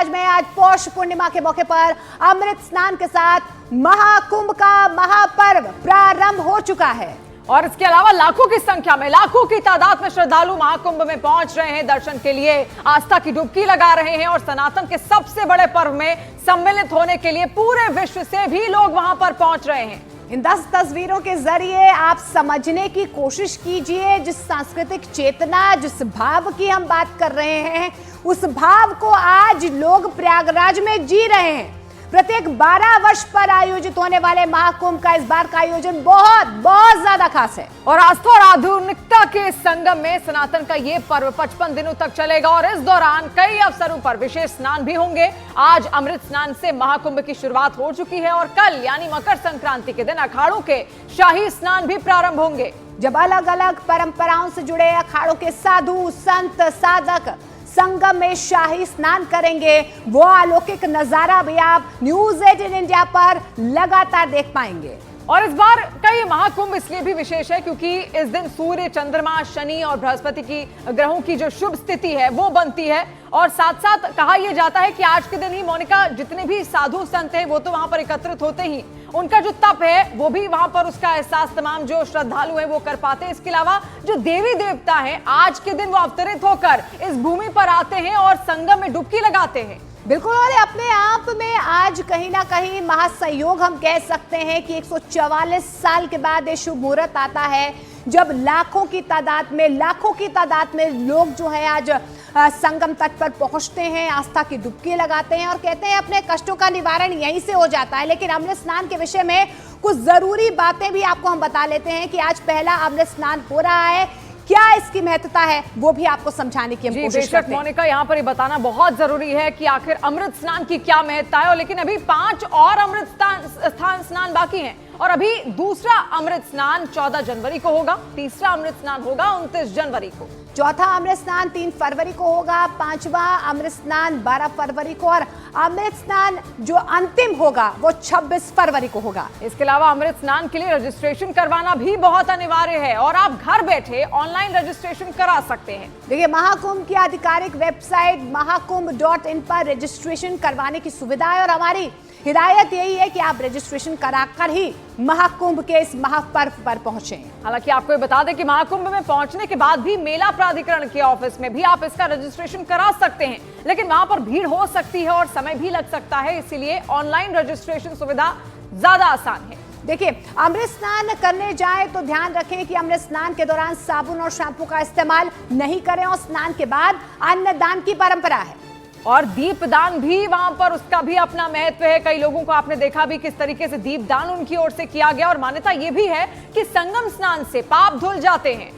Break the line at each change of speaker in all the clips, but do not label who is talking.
प्रयागराज में आज पौष पूर्णिमा के मौके पर अमृत स्नान के साथ महाकुंभ का महापर्व प्रारंभ हो चुका है
और इसके अलावा लाखों की संख्या में, लाखों की तादाद में श्रद्धालु महाकुंभ में पहुंच रहे हैं, दर्शन के लिए आस्था की डुबकी लगा रहे हैं और सनातन के सबसे बड़े पर्व में सम्मिलित होने के लिए पूरे विश्व से भी लोग वहां पर पहुंच रहे हैं।
इन 10 तस्वीरों के जरिए आप समझने की कोशिश कीजिए, जिस सांस्कृतिक चेतना, जिस भाव की हम बात कर रहे हैं, उस भाव को आज लोग प्रयागराज में जी रहे हैं। प्रत्येक 12 वर्ष पर आयोजित होने वाले महाकुंभ का इस बार का आयोजन बहुत ज्यादा खास है
और आस्था और आधुनिकता के संगम में सनातन का ये पर्व 55 दिनों तक चलेगा और इस दौरान कई अवसरों पर विशेष स्नान भी होंगे। आज अमृत स्नान से महाकुंभ की शुरुआत हो चुकी है और कल यानी मकर संक्रांति के दिन अखाड़ों के शाही स्नान भी प्रारंभ होंगे,
जब अलग अलग परंपराओं से जुड़े अखाड़ों के साधु संत साधक संगम में शाही स्नान करेंगे। वो अलौकिक नजारा भी आप न्यूज़ 18 इंडिया पर लगातार देख पाएंगे।
और इस बार का ये महाकुंभ इसलिए भी विशेष है क्योंकि इस दिन सूर्य, चंद्रमा, शनि और बृहस्पति की ग्रहों की जो शुभ स्थिति है वो बनती है और साथ साथ कहा यह जाता है कि आज के दिन ही मोनिका जितने भी साधु संत हैं वो तो वहां पर एकत्रित होते ही उनका जो तप है वो भी वहां पर उसका एहसास तमाम जो श्रद्धालु हैं वो कर पाते हैं। इसके अलावा जो देवी देवता हैं आज के दिन वो अवतरित होकर इस भूमि पर आते हैं और संगम में डुबकी लगाते हैं।
बिल्कुल, और अपने आप में आज कहीं ना कहीं महासंयोग हम कह सकते हैं कि 144 साल के बाद ये शुभ मुहूर्त आता है जब लाखों की तादाद में लोग जो है आज संगम तट पर पहुंचते हैं, आस्था की डुबकी लगाते हैं और कहते हैं अपने कष्टों का निवारण यहीं से हो जाता है। लेकिन अमृत स्नान के विषय में कुछ जरूरी बातें भी आपको हम बता लेते हैं कि आज पहला अमृत स्नान हो रहा है, क्या इसकी महत्वता है वो भी आपको समझाने की हम कोशिश करते हैं।
मोनिका, यहाँ पर ये बताना बहुत जरूरी है कि आखिर अमृत स्नान की क्या महत्ता है और लेकिन अभी 5 और अमृत स्नान बाकी हैं और अभी दूसरा अमृत स्नान 14 जनवरी को होगा, तीसरा अमृत स्नान होगा 29 जनवरी को,
चौथा अमृत स्नान 3 फरवरी को होगा, 5वां अमृत स्नान 12 फरवरी को और अमृत स्नान जो अंतिम होगा वो 26 फरवरी को होगा।
इसके अलावा अमृत स्नान के लिए रजिस्ट्रेशन करवाना भी बहुत अनिवार्य है और आप घर बैठे ऑनलाइन रजिस्ट्रेशन करा सकते हैं।
देखिए, महाकुंभ की आधिकारिक वेबसाइट महाकुंभ.in पर रजिस्ट्रेशन करवाने की सुविधा है और हमारी हिदायत यही है कि आप रजिस्ट्रेशन कराकर ही महाकुंभ के इस महापर्व पर पहुंचे।
हालांकि आपको ये बता दें कि महाकुंभ में पहुंचने के बाद भी मेला प्राधिकरण के ऑफिस में भी आप इसका रजिस्ट्रेशन करा सकते हैं, लेकिन वहां पर भीड़ हो सकती है और समय भी लग सकता है, इसीलिए ऑनलाइन रजिस्ट्रेशन सुविधा ज्यादा आसान है।
देखिए, अमृत स्नान करने जाए तो ध्यान रखें कि अमृत स्नान के दौरान साबुन और शैम्पू का इस्तेमाल नहीं करें और स्नान के बाद अन्न दान की परंपरा है
और दीपदान भी वहां पर उसका भी अपना महत्व है। कई लोगों को आपने देखा भी किस तरीके से दीपदान उनकी ओर से किया गया और मान्यता यह भी है कि संगम स्नान से पाप धुल जाते हैं।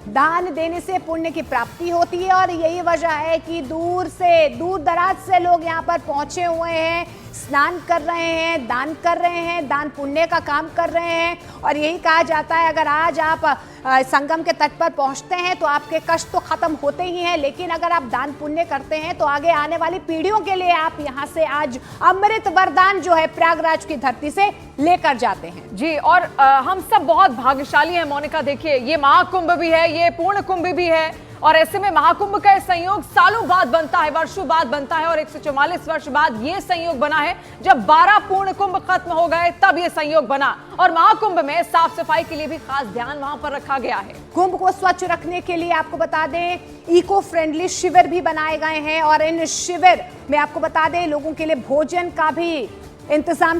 दान देने से पुण्य की प्राप्ति होती है और यही वजह है कि दूर दराज से लोग यहाँ पर पहुंचे हुए हैं, स्नान कर रहे हैं, दान कर रहे हैं, दान पुण्य का काम कर रहे हैं और यही कहा जाता है अगर आज आप संगम के तट पर पहुंचते हैं तो आपके कष्ट तो खत्म होते ही हैं, लेकिन अगर आप दान पुण्य करते हैं तो आगे आने वाली पीढ़ियों के लिए आप यहाँ से आज अमृत वरदान जो है प्रयागराज की धरती से लेकर जाते हैं।
जी, और हम सब बहुत भाग्यशाली हैं मोनिका। देखिए, ये महाकुंभ भी है, ये पूर्ण कुंभ भी है और ऐसे में महाकुंभ का संयोग सालों बाद बनता है, वर्षों बाद बनता है और 144 वर्ष बाद ये संयोग बना है। जब 12 पूर्ण कुंभ खत्म हो गए तब ये संयोग बना और महाकुंभ में साफ सफाई के लिए भी खास ध्यान वहां पर रखा गया है।
कुंभ को स्वच्छ रखने के लिए आपको बता दें इको फ्रेंडली शिविर भी बनाए गए हैं और इन शिविर में आपको बता दें लोगों के लिए भोजन का भी इंतजाम